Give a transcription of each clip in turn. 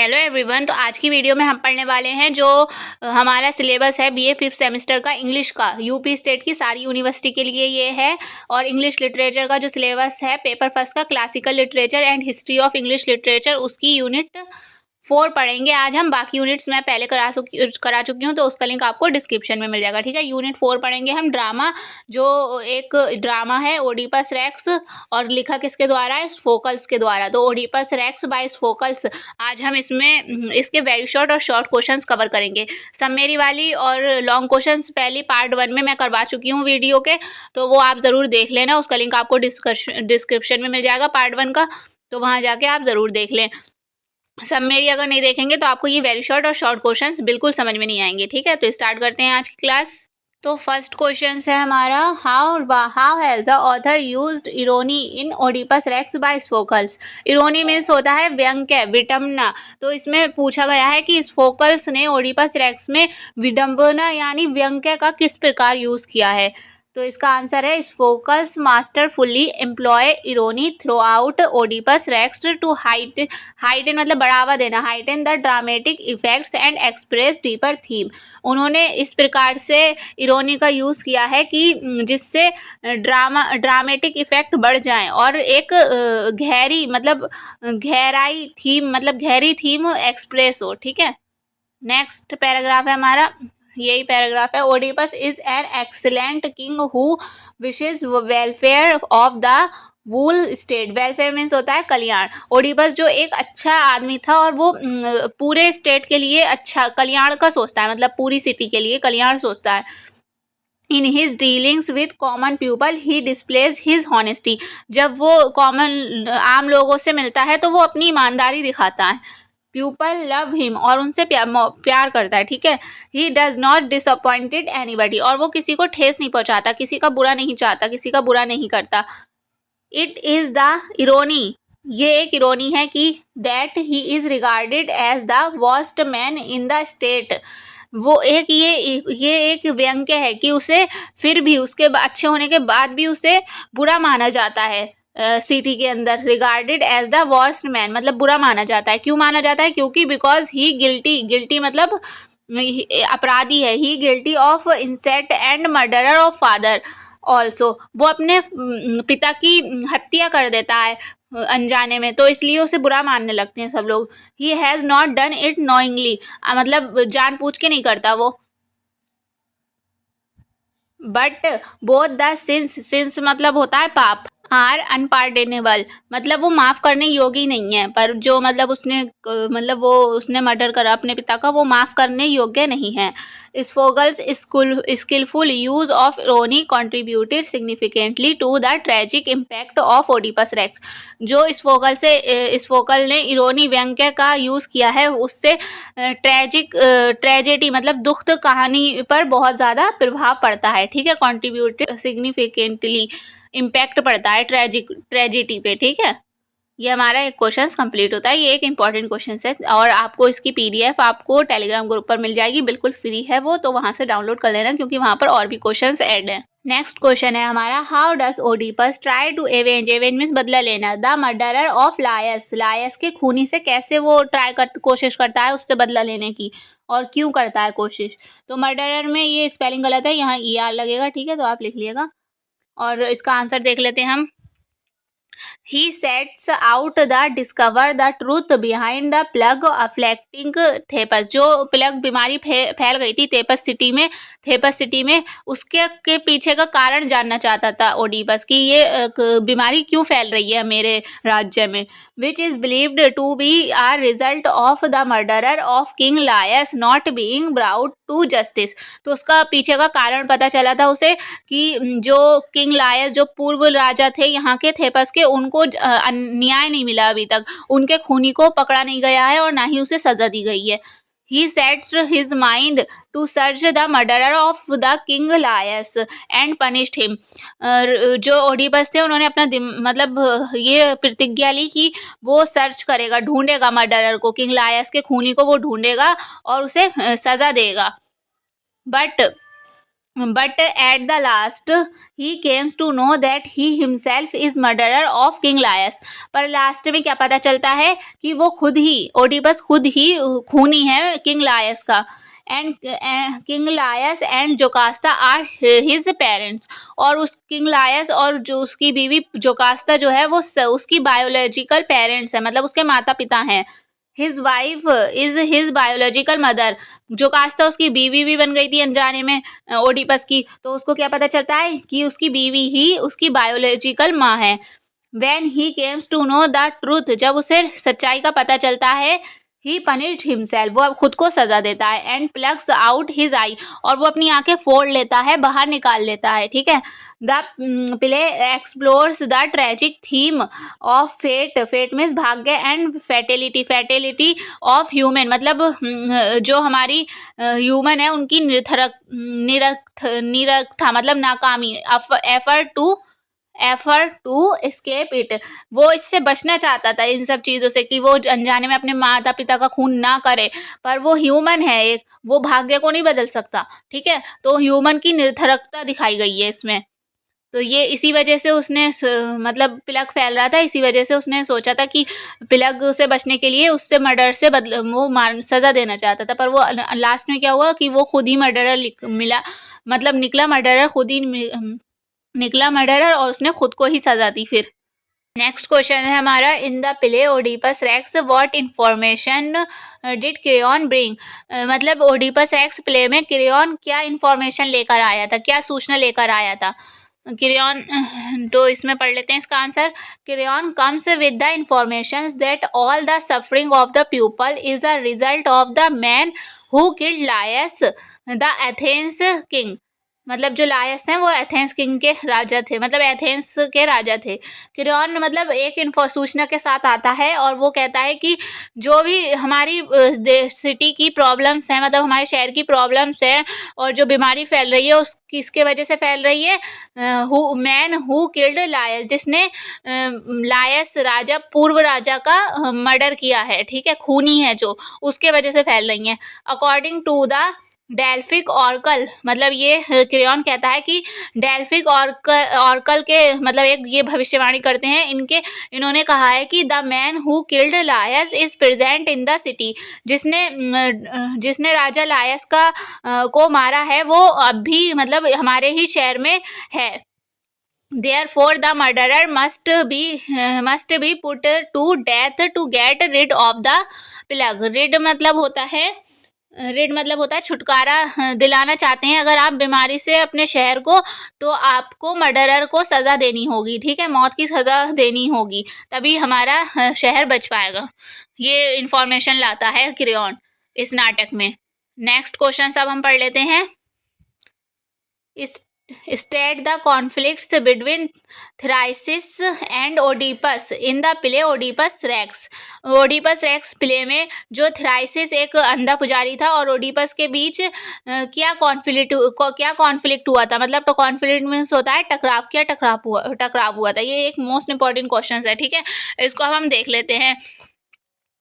Hello everyone. तो आज की वीडियो में हम पढ़ने वाले हैं जो हमारा सिलेबस है बीए 5th सेमेस्टर का इंग्लिश का यूपी स्टेट की सारी यूनिवर्सिटी के लिए ये है। और इंग्लिश लिटरेचर का जो सिलेबस है पेपर फर्स्ट का classical literature and history of English literature उसकी यूनिट 4 पढ़ेंगे आज हम। बाकी यूनिट्स मैं पहले करा चुकी हूँ तो उसका लिंक आपको डिस्क्रिप्शन में मिल जाएगा। ठीक है, यूनिट 4 पढ़ेंगे हम ड्रामा। जो एक ड्रामा है ओडिपस रेक्स और लिखा किसके द्वारा है? स्फोकल्स के द्वारा। तो ओडिपस रेक्स बाय स्फोकल्स। आज हम इसमें इसके वेरी शॉर्ट और शॉर्ट क्वेश्चंस कवर करेंगे। समरी वाली और लॉन्ग क्वेश्चंस पहले पार्ट 1 में मैं करवा चुकी हूँ वीडियो के, तो वो आप ज़रूर देख लेना। उसका लिंक आपको डिस्क्रिप्शन में मिल जाएगा पार्ट 1 का, तो वहाँ जाके आप ज़रूर देख लें। समरी अगर नहीं देखेंगे तो आपको ये वेरी शॉर्ट और शॉर्ट क्वेश्चंस बिल्कुल समझ में नहीं आएंगे। ठीक है, तो स्टार्ट करते हैं आज की क्लास। तो फर्स्ट क्वेश्चन है हमारा, how has the author used irony in Oedipus Rex by Sophocles. Irony means होता है व्यंग्य, विडंबना। तो इसमें पूछा गया है कि स्फोकल्स ने ओडिपस रेक्स में विडंबना यानी व्यंग्य का किस प्रकार यूज किया है। तो इसका आंसर है Sophocles masterfully employ irony throughout Oedipus Rex to heighten मतलब बढ़ावा देना, heighten the dramatic effects and express deeper theme. उन्होंने इस प्रकार से इरोनी का यूज़ किया है कि जिससे ड्रामेटिक इफेक्ट बढ़ जाएं और एक गहरी मतलब गहराई थीम मतलब गहरी थीम एक्सप्रेस हो। ठीक है, नेक्स्ट पैराग्राफ है हमारा, यही पैराग्राफ है। Oedipus is an excellent king who wishes welfare of the wool state. Welfare means होता है कल्याण। ओडिपस जो एक अच्छा आदमी था और वो पूरे स्टेट के लिए अच्छा कल्याण का सोचता है, मतलब पूरी सिटी के लिए कल्याण सोचता है। In his dealings with common people he displays his honesty. जब वो कॉमन आम लोगों से मिलता है तो वो अपनी ईमानदारी दिखाता है। पीपल लव हिम और उनसे प्यार करता है। ठीक है, he does not disappointed anybody और वो किसी को ठेस नहीं पहुंचाता, किसी का बुरा नहीं चाहता, किसी का बुरा नहीं करता। इट इज द इरोनी, ये एक इरोनी है कि that he is regarded as the worst man in the state. वो एक ये एक व्यंग्य है कि उसे फिर भी उसके अच्छे होने के बाद भी उसे बुरा माना जाता है सिटी के अंदर। Regarded as the worst man मतलब बुरा माना जाता है। क्यों माना जाता है? क्योंकि बिकॉज ही गिल्टी मतलब अपराधी है। He guilty of incest and murderer of father also. वो अपने पिता की हत्या कर देता है अनजाने में, तो इसलिए उसे बुरा मानने लगते हैं सब लोग। He has not done it knowingly मतलब जानबूझ के नहीं करता वो। बट बोथ द सिंस मतलब होता है पाप, आर अनपार्डनेबल मतलब वो माफ़ करने योग्य नहीं है। पर जो मतलब उसने मर्डर करा अपने पिता का, वो माफ़ करने योग्य नहीं है। Sophocles skilful use of irony contributed significantly to the tragic impact of Oedipus Rex. जो स्फोगल ने इरोनी व्यंग्य का यूज़ किया है उससे ट्रेजेडी मतलब दुख कहानी पर बहुत ज़्यादा प्रभाव पड़ता है। ठीक है, कंट्रीब्यूटेड सिग्निफिकेंटली इम्पैक्ट पड़ता है ट्रेजिडी पे। ठीक है, ये हमारा एक क्वेश्चन कंप्लीट होता है। ये एक इंपॉर्टेंट क्वेश्चन है और आपको इसकी पीडीएफ आपको टेलीग्राम ग्रुप पर मिल जाएगी, बिल्कुल फ्री है वो, तो वहाँ से डाउनलोड कर लेना क्योंकि वहाँ पर और भी क्वेश्चंस ऐड हैं। नेक्स्ट क्वेश्चन है हमारा, how does Oedipus try to avenge means बदला लेना, the murderer of Laius. Laius के खूनी से कैसे वो कोशिश करता है उससे बदला लेने की, और क्यों करता है कोशिश। तो मर्डरर में ये स्पेलिंग गलत है, यहाँ ER लगेगा। ठीक है, तो आप लिख लिएगा और इसका आंसर देख लेते हैं हम। He sets out the discover the truth behind the plague afflicting थेपस। जो प्लग बीमारी फैल गई थी थेपस सिटी में उसके पीछे का कारण जानना चाहता था ओडिपस कि ये बीमारी क्यों फैल रही है मेरे राज्य में। Which is believed to be a result of the murderer of King Laius not being brought to justice। तो उसका पीछे का कारण पता चला था उसे कि जो किंग लायस जो पूर्व राजा थे यहाँ के थेपस के, उनको न्याय नहीं मिला अभी तक, उनके खूनी को पकड़ा नहीं गया है और ना ही उसे सजा दी गई है। He set his mind to search the murderer of the king Laius and punished him। जो ओडिपस थे उन्होंने अपना मतलब ये प्रतिज्ञा ली कि वो सर्च करेगा, ढूंढेगा मर्डरर को, किंग लायस के खूनी को वो ढूंढेगा और उसे सजा देगा। But but at the last he comes to know that he himself is murderer of king Laius. पर लास्ट में क्या पता चलता है कि वो खुद ही, ओडिपस खुद ही खूनी है किंग लायस का। And king Laius and Jocasta are his parents. और उस किंग लायस और जो उसकी बीवी जोकास्ता जो है वो उसकी बायोलॉजिकल पेरेंट्स है, मतलब उसके माता पिता हैं। His wife is his biological mother. Jocasta उसकी बीवी भी बन गई थी अनजाने में ओडिपस की, तो उसको क्या पता चलता है कि उसकी बीवी ही उसकी बायोलॉजिकल माँ है। When he comes to know the truth, जब उसे सच्चाई का पता चलता है, ही punished himself, वो अब खुद को सजा देता है। And plucks out his eye, और वो अपनी आंखें फोड़ लेता है, बाहर निकाल लेता है। ठीक है। The play explores the tragic theme of fate, fate means भाग्य, and fatality, fatality of human, मतलब जो हमारी ह्यूमन है उनकी निरर्थता मतलब नाकामी, एफर्ट टू एस्केप इट। वो इससे बचना चाहता था इन सब चीज़ों से कि वो अनजाने में अपने माता पिता का खून ना करे, पर वो ह्यूमन है एक, वो भाग्य को नहीं बदल सकता। ठीक है, तो ह्यूमन की निरर्थकता दिखाई गई है इसमें। तो ये इसी वजह से उसने मतलब प्लग फैल रहा था, इसी वजह से उसने सोचा था कि प्लग से बचने के लिए उससे मर्डर से वो सज़ा देना चाहता था। पर वो लास्ट में क्या हुआ कि वो खुद ही मर्डरर मिला, मतलब निकला मर्डरर, खुद ही निकला मर्डरर, और उसने खुद को ही सजा दी। फिर नेक्स्ट क्वेश्चन है हमारा, in the play Oedipus racks what information did crayon bring. मतलब ओडिपस रेक्स प्ले में क्रेयॉन क्या इंफॉर्मेशन लेकर आया था, क्या सूचना लेकर आया था क्रेयॉन। तो इसमें पढ़ लेते हैं इसका answer. Creon comes with the information that all the suffering of the people is a result of the man who killed Laius the Athens king. मतलब जो लायस हैं वो एथेंस किंग के राजा थे, मतलब एथेंस के राजा थे। क्रेयॉन मतलब एक सूचना के साथ आता है और वो कहता है कि जो भी हमारी सिटी की प्रॉब्लम्स हैं, मतलब हमारे शहर की प्रॉब्लम्स हैं और जो बीमारी फैल रही है उस किसके वजह से फैल रही है, मैन हु किल्ड लायस, जिसने लायस राजा, पूर्व राजा का मर्डर किया है। ठीक है, खूनी है जो, उसके वजह से फैल रही हैं। According to the Delphic oracle, मतलब ये क्रेयॉन कहता है कि डेल्फिक ऑर्कल के मतलब एक ये भविष्यवाणी करते हैं इन्होंने कहा है कि the man who killed Laius is present in the city. जिसने राजा लायस को मारा है वो अब भी मतलब हमारे ही शहर में है। Therefore the murderer must be put to death to get rid of the plague। rid मतलब होता है छुटकारा दिलाना चाहते हैं अगर आप बीमारी से अपने शहर को, तो आपको मर्डरर को सज़ा देनी होगी। ठीक है, मौत की सज़ा देनी होगी, तभी हमारा शहर बच पाएगा। ये इंफॉर्मेशन लाता है क्रेयॉन इस नाटक में। नेक्स्ट क्वेश्चन अब हम पढ़ लेते हैं। State the conflicts between Thyrsis and Oedipus in the play Oedipus Rex। Oedipus racks play में जो थ्राइसिस एक अंधा पुजारी था और ओडिपस के बीच क्या कॉन्फ्लिक्ट हुआ था, मतलब तो कॉन्फ्लिक्ट मीन्स होता है टकराव, क्या टकराव हुआ था। ये एक मोस्ट इंपॉर्टेंट क्वेश्चन है। ठीक है, इसको अब हम देख लेते हैं।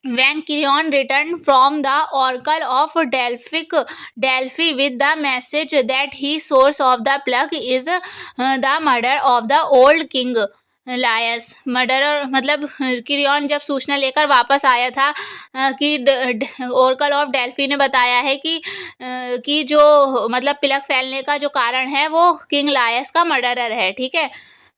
When Creon returned from the oracle of Delphi with the message that the source of the plague is the murder of the old king Laius. Murderer मतलब क्रेयॉन जब सूचना लेकर वापस आया था कि ओरेकल ऑफ डेल्फी ने बताया है कि जो मतलब प्लग फैलने का जो कारण है वो किंग लायस का मर्डरर है। ठीक है,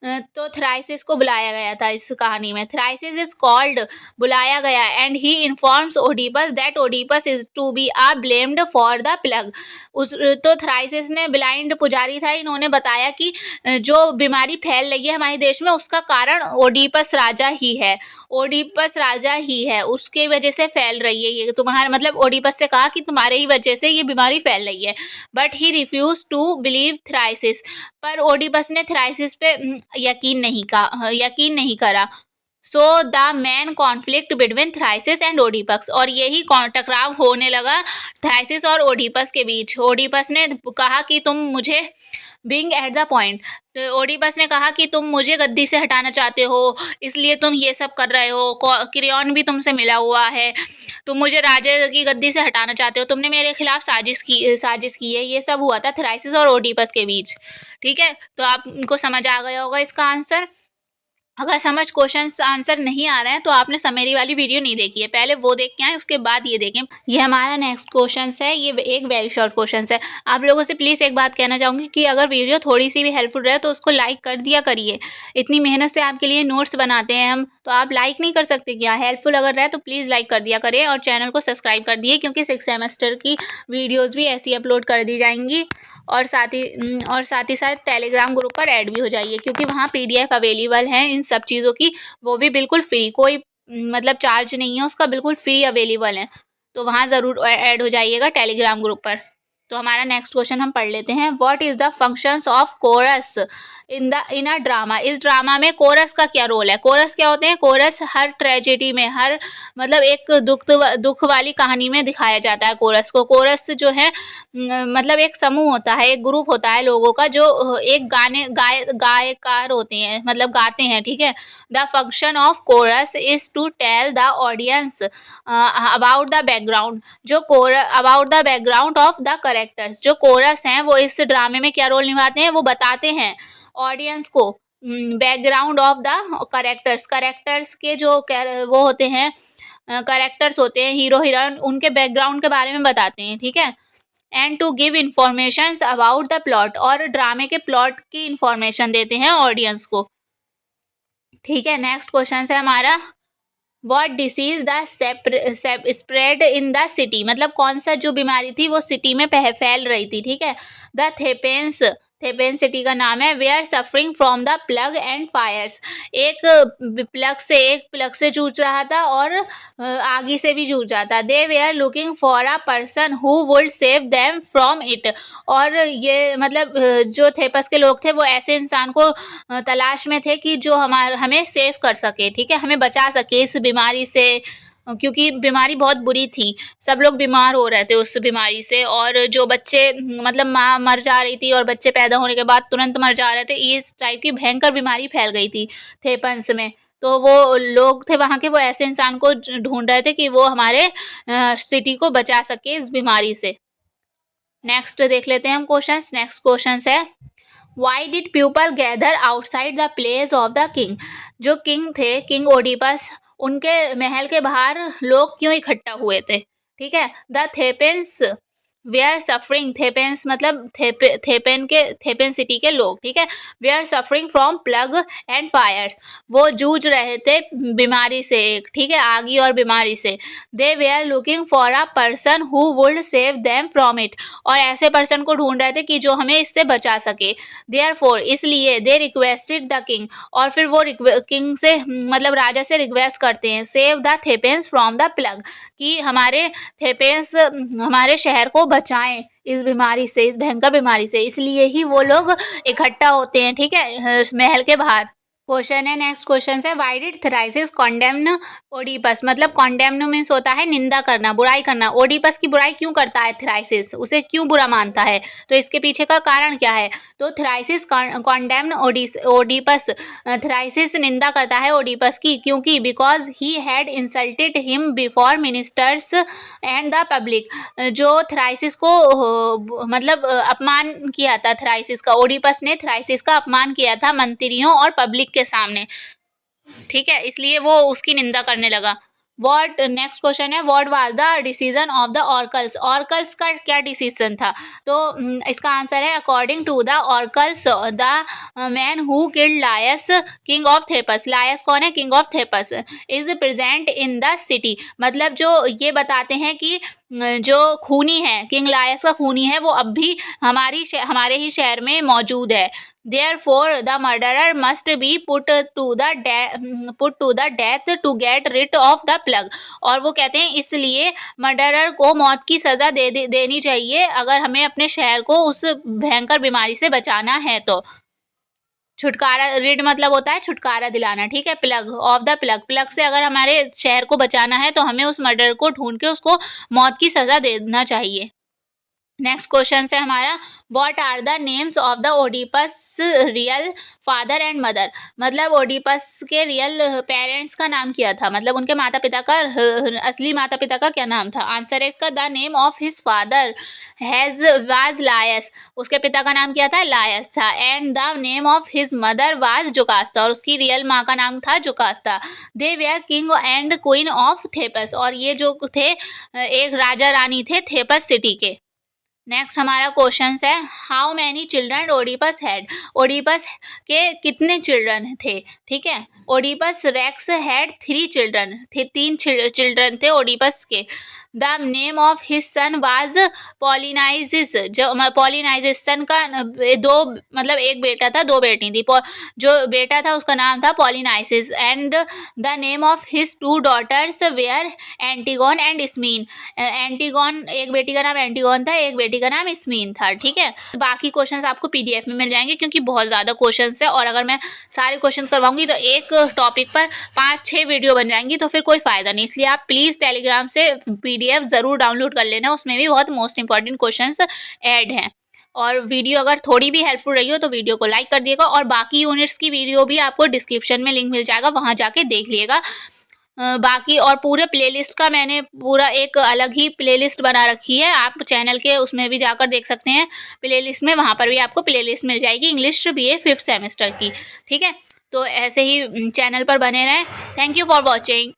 तो थ्राइसिस को बुलाया गया था इस कहानी में। थ्राइसिस इज कॉल्ड, बुलाया गया, and he informs Oedipus that Oedipus is to be a blamed for the plague. तो थ्राइसिस ने, ब्लाइंड पुजारी था, इन्होंने बताया कि जो बीमारी फैल रही है हमारे देश में उसका कारण ओडिपस राजा ही है, ओडिपस राजा ही है, उसके वजह से फैल रही है ये तुम्हारा, मतलब ओडिपस से कहा कि तुम्हारे ही वजह से ये बीमारी फैल रही है। But he refuse to believe Tiresias, पर ओडिपस ने थ्राइसिस पे यकीन नहीं करा। So the main conflict between Tiresias and Oedipus, और यही टकराव होने लगा थ्राइसिस और ओडिपस के बीच। ओडिपस ने कहा कि तुम मुझे being at the point, Oedipus ने कहा कि तुम मुझे गद्दी से हटाना चाहते हो, इसलिए तुम ये सब कर रहे हो। क्रियॉन भी तुमसे मिला हुआ है, तुम मुझे राजा की गद्दी से हटाना चाहते हो, तुमने मेरे खिलाफ साजिश की है। ये सब हुआ था थ्राइसिस और ओडिपस के बीच। ठीक है, तो आपको समझ आ गया होगा इसका आंसर। अगर समझ क्वेश्चंस आंसर नहीं आ रहे हैं तो आपने समरी वाली वीडियो नहीं देखी है, पहले वो देख के आए, उसके बाद ये देखें। ये हमारा नेक्स्ट क्वेश्चन है, ये एक वेरी शॉर्ट क्वेश्चन है। आप लोगों से प्लीज़ एक बात कहना चाहूँगी कि अगर वीडियो थोड़ी सी भी हेल्पफुल रहे तो उसको लाइक कर दिया करिए। इतनी मेहनत से आपके लिए नोट्स बनाते हैं हम, तो आप लाइक नहीं कर सकते क्या? हेल्पफुल अगर रहे तो प्लीज़ लाइक कर दिया करें और चैनल को सब्सक्राइब कर दिए, क्योंकि 6 सेमेस्टर की वीडियोज़ भी ऐसी अपलोड कर दी जाएंगी। और साथ ही साथ टेलीग्राम ग्रुप पर ऐड भी हो जाइए, क्योंकि वहाँ PDF अवेलेबल हैं इन सब चीज़ों की, वो भी बिल्कुल फ्री, कोई मतलब चार्ज नहीं है उसका, बिल्कुल फ्री अवेलेबल है। तो वहाँ ज़रूर ऐड हो जाइएगा टेलीग्राम ग्रुप पर। तो हमारा नेक्स्ट क्वेश्चन हम पढ़ लेते हैं। What is the functions of chorus in a drama? इस ड्रामा में कोरस का क्या रोल है? कोरस क्या होते हैं? कोरस हर ट्रेजेडी में, हर मतलब एक दुख वाली कहानी में दिखाया जाता है कोरस को। कोरस जो है मतलब एक समूह होता है, एक ग्रुप होता है लोगों का, जो एक गायकार होते हैं, मतलब गाते हैं। ठीक है, the function of chorus is to tell the audience about the background, about the background of the characters. जो कोरस हैं वो इस ड्रामे में क्या रोल निभाते हैं? वो बताते हैं ऑडियंस को बैकग्राउंड ऑफ द करेक्टर्स के जो वो होते हैं, करेक्टर्स होते हैं, हीरो हीरोइन, उनके बैकग्राउंड के बारे में बताते हैं। ठीक है, and to give information about the plot, और ड्रामे के प्लॉट की इंफॉर्मेशन देते हैं ऑडियंस को। ठीक है, नेक्स्ट क्वेश्चन है हमारा, what disease the spread in the city? मतलब कौन सा जो बीमारी थी वो सिटी में फैल रही थी। ठीक है, द थेपेंस सिटी का नाम है। Were suffering from the plague and fires, एक प्लग से जूझ रहा था और आगी से भी जूझ रहा था। They were looking for a person who would save them from it, और ये मतलब जो थेपस के लोग थे वो ऐसे इंसान को तलाश में थे कि जो हमें सेव कर सके। ठीक है, हमें बचा सके इस बीमारी से, क्योंकि बीमारी बहुत बुरी थी, सब लोग बीमार हो रहे थे उस बीमारी से। और जो बच्चे मतलब माँ मर जा रही थी और बच्चे पैदा होने के बाद तुरंत मर जा रहे थे, इस टाइप की भयंकर बीमारी फैल गई थी थेपन्स में। तो वो लोग थे वहाँ के, वो ऐसे इंसान को ढूंढ रहे थे कि वो हमारे सिटी को बचा सके इस बीमारी से। नेक्स्ट देख लेते हैं हम क्वेश्चन। नेक्स्ट क्वेश्चन है, why did people gather outside the place of the king? जो किंग थे, किंग ओडिपस, उनके महल के बाहर लोग क्यों इकट्ठा हुए थे? ठीक है, the Thebans were suffering, Thebans मतलब थेपेन सिटी के लोग। ठीक है, were suffering from plague and fires, वो जूझ रहे थे बीमारी से, एक ठीक है, आगी और बीमारी से। They were looking for a person who would save them from it, और ऐसे पर्सन को ढूंढ रहे थे कि जो हमें इससे बचा सके। देयरफॉर, इसलिए, दे रिक्वेस्टेड द किंग, और फिर वो किंग से मतलब राजा से रिक्वेस्ट करते हैं, save the Thebans from the plague, कि हमारे थेपेंस हमारे शहर को बचाएं इस बीमारी से, इस भयंकर बीमारी से। इसलिए ही वो लोग इकट्ठा होते हैं। ठीक है, महल के बाहर। क्वेश्चन है, नेक्स्ट क्वेश्चन है, व्हाई डिड थ्राइसिस कॉन्डेम्न ओडिपस? मतलब कॉन्डेम्न मीन्स होता है निंदा करना, बुराई करना। ओडिपस की बुराई क्यों करता है थ्राइसिस? उसे क्यों बुरा मानता है? तो इसके पीछे का कारण क्या है? तो थ्राइसिस कॉन्डेम्न ओडिपस, थ्राइसिस निंदा करता है ओडिपस की, क्योंकि because he had insulted him before ministers and the public. जो थ्राइसिस को मतलब अपमान किया था, थ्राइसिस का, ओडिपस ने थ्राइसिस का अपमान किया था मंत्रियों और पब्लिक के सामने। ठीक है, इसलिए वो उसकी निंदा करने लगा। व्हाट, नेक्स्ट क्वेश्चन है, what was the decision of the oracles? Oracles का क्या डिसीजन था? तो इसका आंसर है, according to the oracles the man who killed Laius king of Thebes. Laius कौन है? King of Thebes. Is present in the city, मतलब जो ये बताते हैं कि जो खूनी है, किंग लायस का खूनी है, वो अब भी हमारे ही शहर में मौजूद है। Therefore, the murderer must be put to the death to get rid of the plug. और वो कहते हैं इसलिए मर्डरर को मौत की सज़ा देनी चाहिए अगर हमें अपने शहर को उस भयंकर बीमारी से बचाना है तो। छुटकारा, रिड मतलब होता है छुटकारा दिलाना, ठीक है। Plug, of the plug, plug से अगर हमारे शहर को बचाना है तो हमें उस मर्डर को ढूंढ के उसको मौत की सजा देना चाहिए। नेक्स्ट क्वेश्चन है हमारा, what are the names of the Oedipus real father and mother. मतलब ओडिपस के रियल पेरेंट्स का नाम क्या था, मतलब उनके माता पिता का असली माता पिता का क्या नाम था। आंसर है इसका, the name of his father was Laius, उसके पिता का नाम क्या था, लायस था। And the name of his mother was Jocasta, और उसकी रियल माँ का नाम था Jocasta. They were king and queen of Thebes, और ये जो थे एक राजा रानी थे थेपस सिटी के। नेक्स्ट हमारा क्वेश्चन है, how many children Oedipus had. Oedipus के कितने चिल्ड्रन थे, ठीक है। ओडिपस रेक्स हैड 3 चिल्ड्रन थे, 3 चिल्ड्रन थे ओडिपस के। The name of his son was Polynices, जो पॉलिनाइजिस सन का 2 मतलब एक बेटा था 2 बेटी थी, जो बेटा था उसका नाम था Polynices. And the name of his 2 daughters were Antigone and Ismene. Antigone, एक बेटी का नाम एंटीगोन था, एक बेटी का नाम इस्मीन था, ठीक है। बाकी क्वेश्चंस आपको पीडीएफ में मिल जाएंगे क्योंकि बहुत ज़्यादा क्वेश्चंस है, और अगर मैं सारे क्वेश्चंस करवाऊंगी तो एक टॉपिक पर 5-6 वीडियो बन जाएंगी, तो फिर कोई फ़ायदा नहीं। इसलिए आप प्लीज़ टेलीग्राम से पीडीएफ ज़रूर डाउनलोड कर लेना, उसमें भी बहुत मोस्ट इंपॉर्टेंट क्वेश्चंस ऐड हैं। और वीडियो अगर थोड़ी भी हेल्पफुल रही हो तो वीडियो को लाइक कर दिएगा, और बाकी यूनिट्स की वीडियो भी आपको डिस्क्रिप्शन में लिंक मिल जाएगा, वहाँ जाके देख लीजिएगा। बाकी और पूरे प्लेलिस्ट का मैंने पूरा एक अलग ही प्लेलिस्ट बना रखी है, आप चैनल के उसमें भी जाकर देख सकते हैं प्लेलिस्ट में, वहाँ पर भी आपको प्लेलिस्ट मिल जाएगी इंग्लिश बीए 5th सेमेस्टर की, ठीक है। तो ऐसे ही चैनल पर बने रहें। Thank you for watching.